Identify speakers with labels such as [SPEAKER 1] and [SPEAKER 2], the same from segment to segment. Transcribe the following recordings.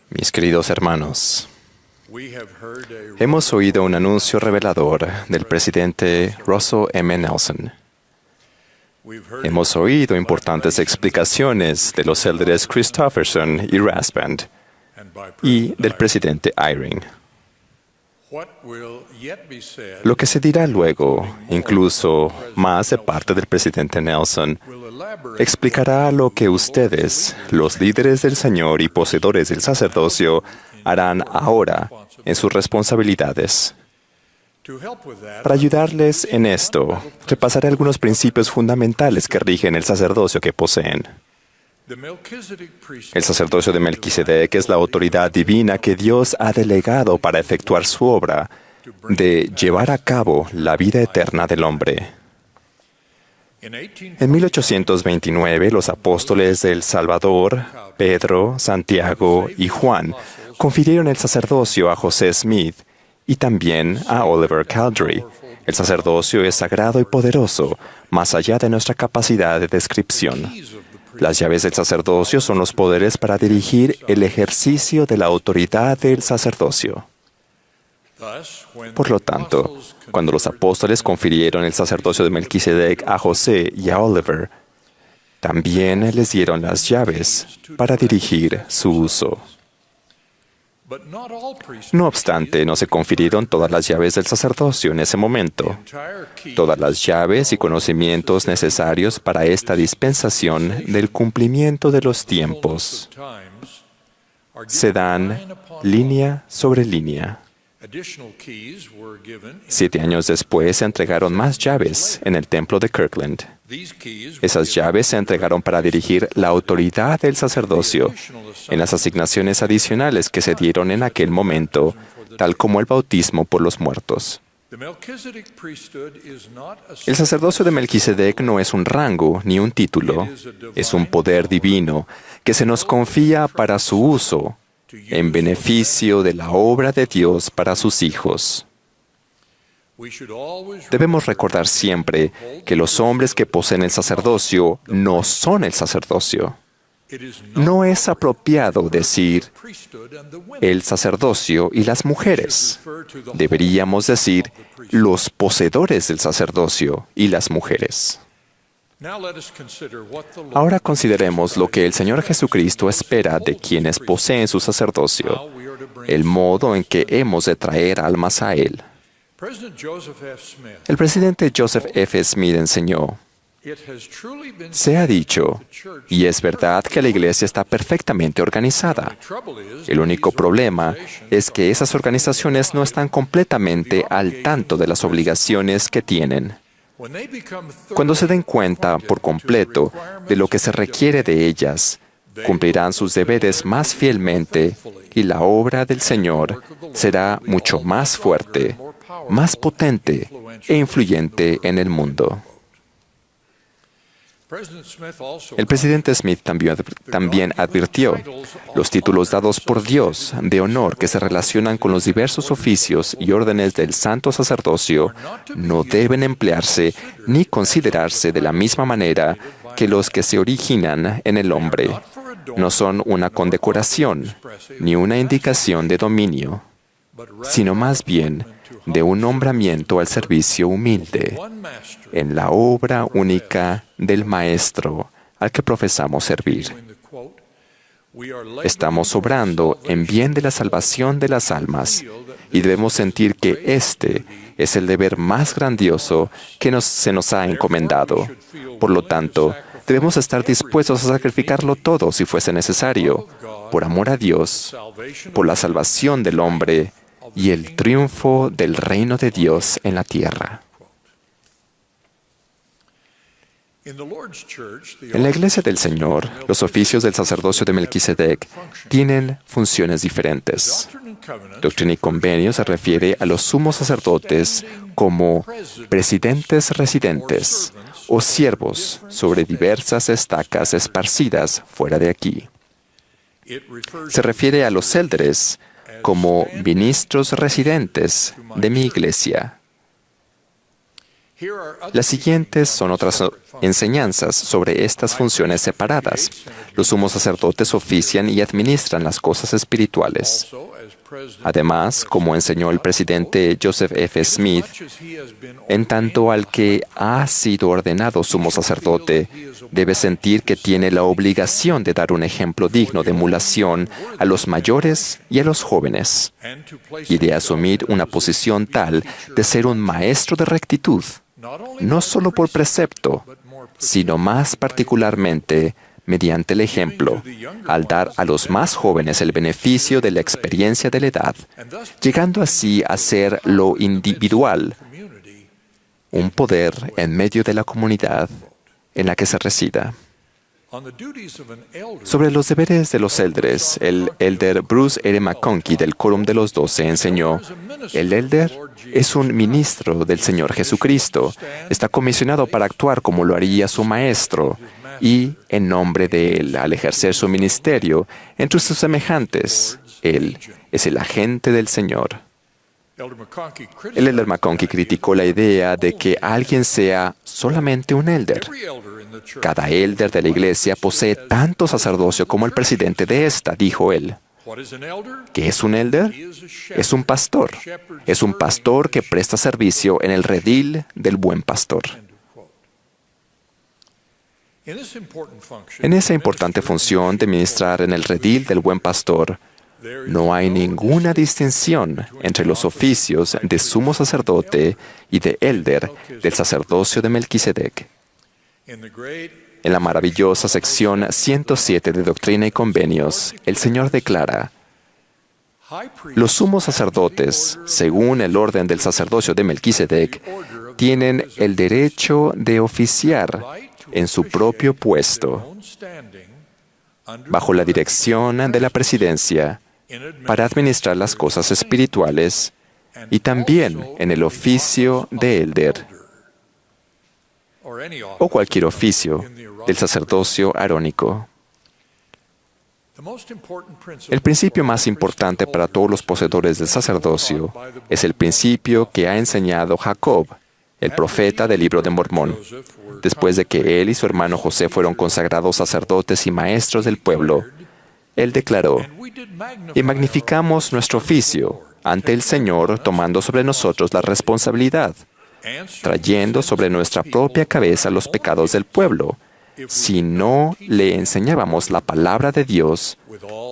[SPEAKER 1] Mis queridos hermanos, hemos oído un anuncio revelador del presidente Russell M. Nelson. Hemos oído importantes explicaciones de los elders Christofferson y Rasband y del presidente Eyring. Lo que se dirá luego, incluso más de parte del presidente Nelson, explicará lo que ustedes, los líderes del Señor y poseedores del sacerdocio, harán ahora en sus responsabilidades. Para ayudarles en esto, repasaré algunos principios fundamentales que rigen el sacerdocio que poseen. El sacerdocio de Melquisedec es la autoridad divina que Dios ha delegado para efectuar su obra de llevar a cabo la vida eterna del hombre. En 1829, los apóstoles del Salvador, Pedro, Santiago y Juan, confirieron el sacerdocio a José Smith y también a Oliver Cowdery. El sacerdocio es sagrado y poderoso, más allá de nuestra capacidad de descripción. Las llaves del sacerdocio son los poderes para dirigir el ejercicio de la autoridad del sacerdocio. Por lo tanto, cuando los apóstoles confirieron el sacerdocio de Melquisedec a José y a Oliver, también les dieron las llaves para dirigir su uso. No obstante, no se confirieron todas las llaves del sacerdocio en ese momento. Todas las llaves y conocimientos necesarios para esta dispensación del cumplimiento de los tiempos se dan línea sobre línea. 7 años después se entregaron más llaves en el templo de Kirkland. Esas llaves se entregaron para dirigir la autoridad del sacerdocio en las asignaciones adicionales que se dieron en aquel momento, tal como el bautismo por los muertos. El sacerdocio de Melquisedec no es un rango ni un título, es un poder divino que se nos confía para su uso en beneficio de la obra de Dios para sus hijos. Debemos recordar siempre que los hombres que poseen el sacerdocio no son el sacerdocio. No es apropiado decir el sacerdocio y las mujeres. Deberíamos decir los poseedores del sacerdocio y las mujeres. Ahora consideremos lo que el Señor Jesucristo espera de quienes poseen su sacerdocio, el modo en que hemos de traer almas a Él. El presidente Joseph F. Smith enseñó: se ha dicho, y es verdad, que la Iglesia está perfectamente organizada. El único problema es que esas organizaciones no están completamente al tanto de las obligaciones que tienen. Cuando se den cuenta por completo de lo que se requiere de ellas, cumplirán sus deberes más fielmente y la obra del Señor será mucho más fuerte, más potente e influyente en el mundo. El presidente Smith también advirtió: los títulos dados por Dios de honor que se relacionan con los diversos oficios y órdenes del santo sacerdocio no deben emplearse ni considerarse de la misma manera que los que se originan en el hombre. No son una condecoración ni una indicación de dominio, sino más bien de un nombramiento al servicio humilde en la obra única del Maestro al que profesamos servir. Estamos obrando en bien de la salvación de las almas y debemos sentir que este es el deber más grandioso que se nos ha encomendado. Por lo tanto, debemos estar dispuestos a sacrificarlo todo si fuese necesario, por amor a Dios, por la salvación del hombre y el triunfo del reino de Dios en la tierra. En la Iglesia del Señor, los oficios del sacerdocio de Melquisedec tienen funciones diferentes. Doctrina y Convenio se refiere a los sumos sacerdotes como presidentes residentes o siervos sobre diversas estacas esparcidas fuera de aquí. Se refiere a los elders como ministros residentes de mi iglesia. Las siguientes son otras enseñanzas sobre estas funciones separadas. Los sumos sacerdotes ofician y administran las cosas espirituales. Además, como enseñó el presidente Joseph F. Smith, en tanto al que ha sido ordenado sumo sacerdote, debe sentir que tiene la obligación de dar un ejemplo digno de emulación a los mayores y a los jóvenes, y de asumir una posición tal de ser un maestro de rectitud, no solo por precepto, sino más particularmente mediante el ejemplo, al dar a los más jóvenes el beneficio de la experiencia de la edad, llegando así a ser lo individual, un poder en medio de la comunidad en la que se resida. Sobre los deberes de los élderes, el elder Bruce R. McConkie del Quórum de los 12 enseñó: el elder es un ministro del Señor Jesucristo. Está comisionado para actuar como lo haría su maestro y, en nombre de él, al ejercer su ministerio entre sus semejantes, él es el agente del Señor. El elder McConkie criticó la idea de que alguien sea solamente un elder. Cada elder de la iglesia posee tanto sacerdocio como el presidente de esta, dijo él. ¿Qué es un elder? Es un pastor. Es un pastor que presta servicio en el redil del buen pastor. En esa importante función de ministrar en el redil del buen pastor, no hay ninguna distinción entre los oficios de sumo sacerdote y de elder del sacerdocio de Melquisedec. En la maravillosa sección 107 de Doctrina y Convenios, el Señor declara: los sumos sacerdotes, según el orden del sacerdocio de Melquisedec, tienen el derecho de oficiar en su propio puesto, bajo la dirección de la presidencia, para administrar las cosas espirituales y también en el oficio de elder o cualquier oficio del sacerdocio arónico. El principio más importante para todos los poseedores del sacerdocio es el principio que ha enseñado Jacob, el profeta del Libro de Mormón. Después de que él y su hermano José fueron consagrados sacerdotes y maestros del pueblo, él declaró: y magnificamos nuestro oficio ante el Señor, tomando sobre nosotros la responsabilidad, trayendo sobre nuestra propia cabeza los pecados del pueblo, si no le enseñábamos la palabra de Dios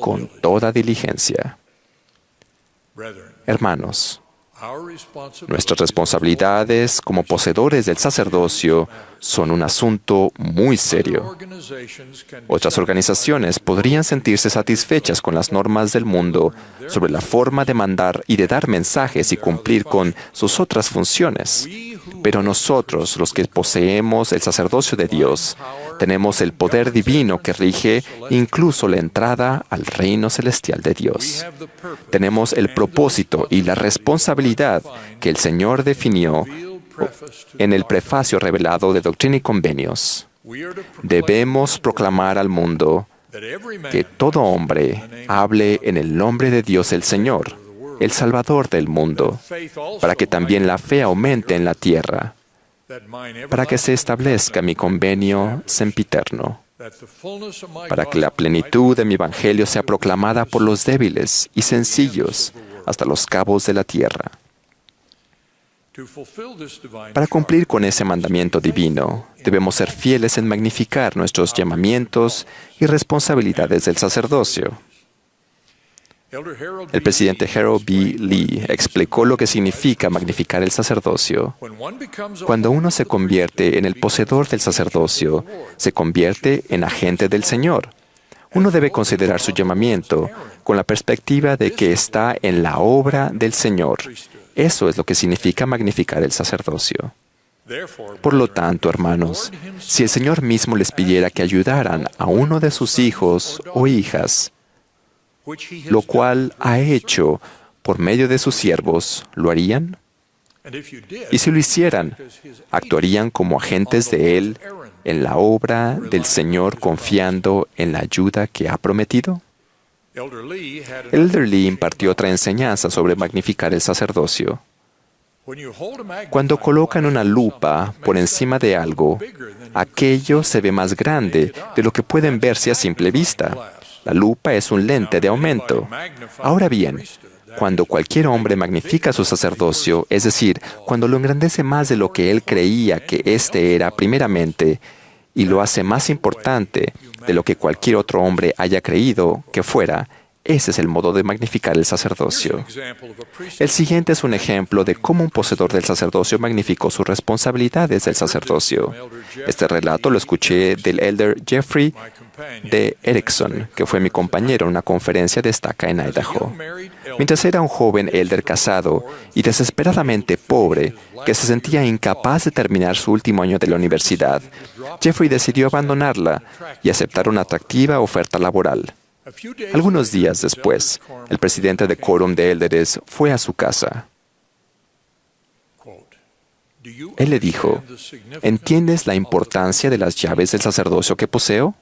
[SPEAKER 1] con toda diligencia. Hermanos, nuestras responsabilidades como poseedores del sacerdocio son un asunto muy serio. Otras organizaciones podrían sentirse satisfechas con las normas del mundo sobre la forma de mandar y de dar mensajes y cumplir con sus otras funciones. Pero nosotros, los que poseemos el sacerdocio de Dios, tenemos el poder divino que rige incluso la entrada al reino celestial de Dios. Tenemos el propósito y la responsabilidad que el Señor definió en el prefacio revelado de Doctrina y Convenios. Debemos proclamar al mundo que todo hombre hable en el nombre de Dios el Señor, el Salvador del mundo, para que también la fe aumente en la tierra, para que se establezca mi convenio sempiterno, para que la plenitud de mi evangelio sea proclamada por los débiles y sencillos hasta los cabos de la tierra. Para cumplir con ese mandamiento divino, debemos ser fieles en magnificar nuestros llamamientos y responsabilidades del sacerdocio. El presidente Harold B. Lee explicó lo que significa magnificar el sacerdocio. Cuando uno se convierte en el poseedor del sacerdocio, se convierte en agente del Señor. Uno debe considerar su llamamiento con la perspectiva de que está en la obra del Señor. Eso es lo que significa magnificar el sacerdocio. Por lo tanto, hermanos, si el Señor mismo les pidiera que ayudaran a uno de sus hijos o hijas, lo cual ha hecho por medio de sus siervos, ¿lo harían? Y si lo hicieran, ¿actuarían como agentes de Él en la obra del Señor confiando en la ayuda que ha prometido? El elder Lee impartió otra enseñanza sobre magnificar el sacerdocio. Cuando colocan una lupa por encima de algo, aquello se ve más grande de lo que pueden verse a simple vista. La lupa es un lente de aumento. Ahora bien, cuando cualquier hombre magnifica su sacerdocio, es decir, cuando lo engrandece más de lo que él creía que éste era primeramente, y lo hace más importante de lo que cualquier otro hombre haya creído que fuera, ese es el modo de magnificar el sacerdocio. El siguiente es un ejemplo de cómo un poseedor del sacerdocio magnificó sus responsabilidades del sacerdocio. Este relato lo escuché del elder Jeffrey D. Erickson, que fue mi compañero en una conferencia de estaca en Idaho. Mientras era un joven elder casado y desesperadamente pobre, que se sentía incapaz de terminar su último año de la universidad, Jeffrey decidió abandonarla y aceptar una atractiva oferta laboral. Algunos días después, el presidente de Quórum de Élderes fue a su casa. Él le dijo, ¿entiendes la importancia de las llaves del sacerdocio que poseo?,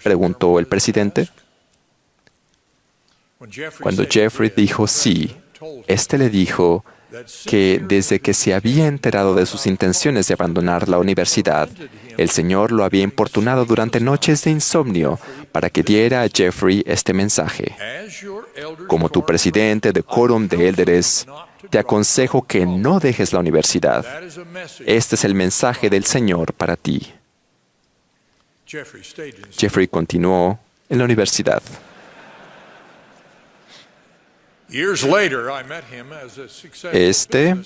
[SPEAKER 1] preguntó el presidente. Cuando Jeffrey dijo sí, éste le dijo que desde que se había enterado de sus intenciones de abandonar la universidad, el Señor lo había importunado durante noches de insomnio para que diera a Jeffrey este mensaje. Como tu presidente de Quórum de Élderes, te aconsejo que no dejes la universidad. Este es el mensaje del Señor para ti. Jeffrey continuó en la universidad.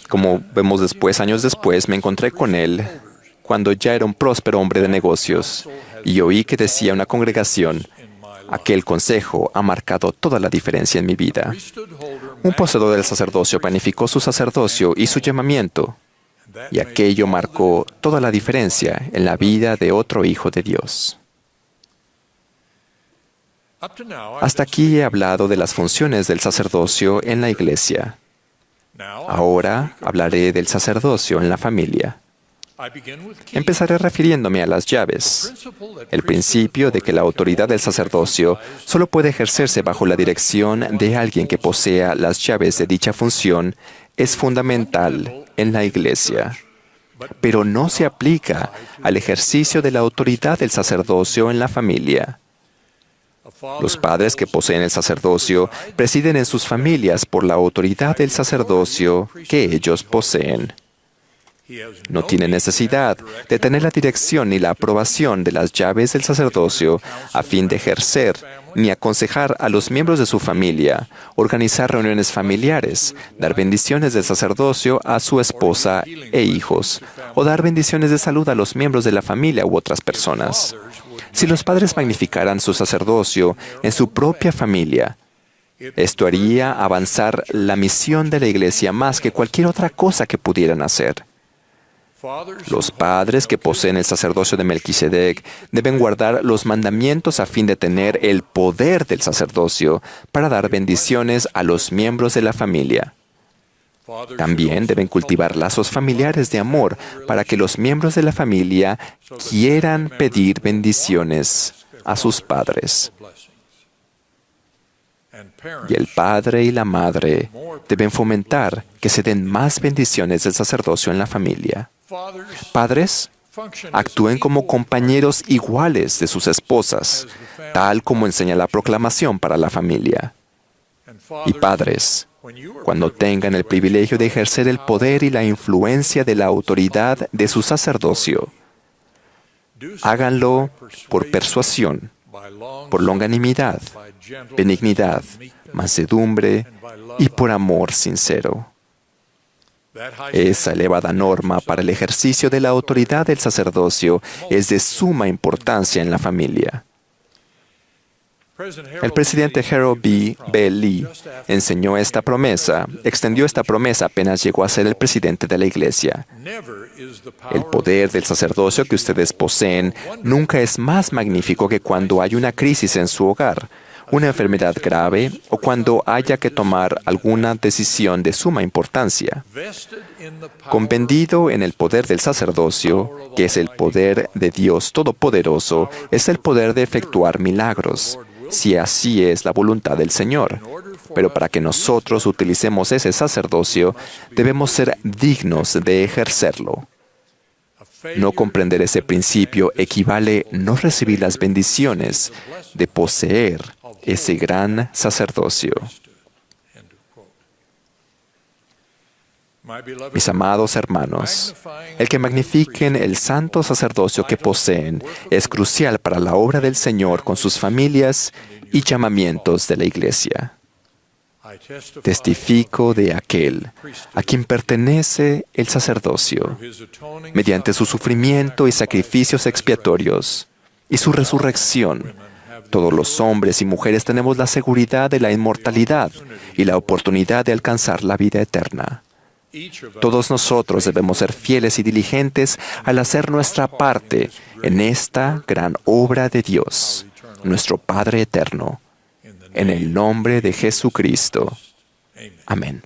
[SPEAKER 1] Como vemos después, años después, me encontré con él cuando ya era un próspero hombre de negocios y oí que decía a una congregación, aquel consejo ha marcado toda la diferencia en mi vida. Un poseedor del sacerdocio planificó su sacerdocio y su llamamiento, y aquello marcó toda la diferencia en la vida de otro hijo de Dios. Hasta aquí he hablado de las funciones del sacerdocio en la iglesia. Ahora hablaré del sacerdocio en la familia. Empezaré refiriéndome a las llaves. El principio de que la autoridad del sacerdocio solo puede ejercerse bajo la dirección de alguien que posea las llaves de dicha función es fundamental en la iglesia, pero no se aplica al ejercicio de la autoridad del sacerdocio en la familia. Los padres que poseen el sacerdocio presiden en sus familias por la autoridad del sacerdocio que ellos poseen. No tiene necesidad de tener la dirección ni la aprobación de las llaves del sacerdocio a fin de ejercer ni aconsejar a los miembros de su familia, organizar reuniones familiares, dar bendiciones del sacerdocio a su esposa e hijos, o dar bendiciones de salud a los miembros de la familia u otras personas. Si los padres magnificaran su sacerdocio en su propia familia, esto haría avanzar la misión de la iglesia más que cualquier otra cosa que pudieran hacer. Los padres que poseen el sacerdocio de Melquisedec deben guardar los mandamientos a fin de tener el poder del sacerdocio para dar bendiciones a los miembros de la familia. También deben cultivar lazos familiares de amor para que los miembros de la familia quieran pedir bendiciones a sus padres. Y el padre y la madre deben fomentar que se den más bendiciones del sacerdocio en la familia. Padres, actúen como compañeros iguales de sus esposas, tal como enseña la proclamación para la familia. Y padres, cuando tengan el privilegio de ejercer el poder y la influencia de la autoridad de su sacerdocio, háganlo por persuasión, por longanimidad, benignidad, mansedumbre y por amor sincero. Esa elevada norma para el ejercicio de la autoridad del sacerdocio es de suma importancia en la familia. El presidente Harold B. Lee extendió esta promesa apenas llegó a ser el presidente de la iglesia. El poder del sacerdocio que ustedes poseen nunca es más magnífico que cuando hay una crisis en su hogar, una enfermedad grave o cuando haya que tomar alguna decisión de suma importancia. Convendido en el poder del sacerdocio, que es el poder de Dios Todopoderoso, es el poder de efectuar milagros, si así es la voluntad del Señor, Pero para que nosotros utilicemos ese sacerdocio, debemos ser dignos de ejercerlo. No comprender ese principio equivale a no recibir las bendiciones de poseer ese gran sacerdocio. Mis amados hermanos, el que magnifiquen el santo sacerdocio que poseen es crucial para la obra del Señor con sus familias y llamamientos de la Iglesia. Testifico de aquel a quien pertenece el sacerdocio, mediante su sufrimiento y sacrificios expiatorios y su resurrección. Todos los hombres y mujeres tenemos la seguridad de la inmortalidad y la oportunidad de alcanzar la vida eterna. Todos nosotros debemos ser fieles y diligentes al hacer nuestra parte en esta gran obra de Dios, nuestro Padre eterno. En el nombre de Jesucristo. Amén.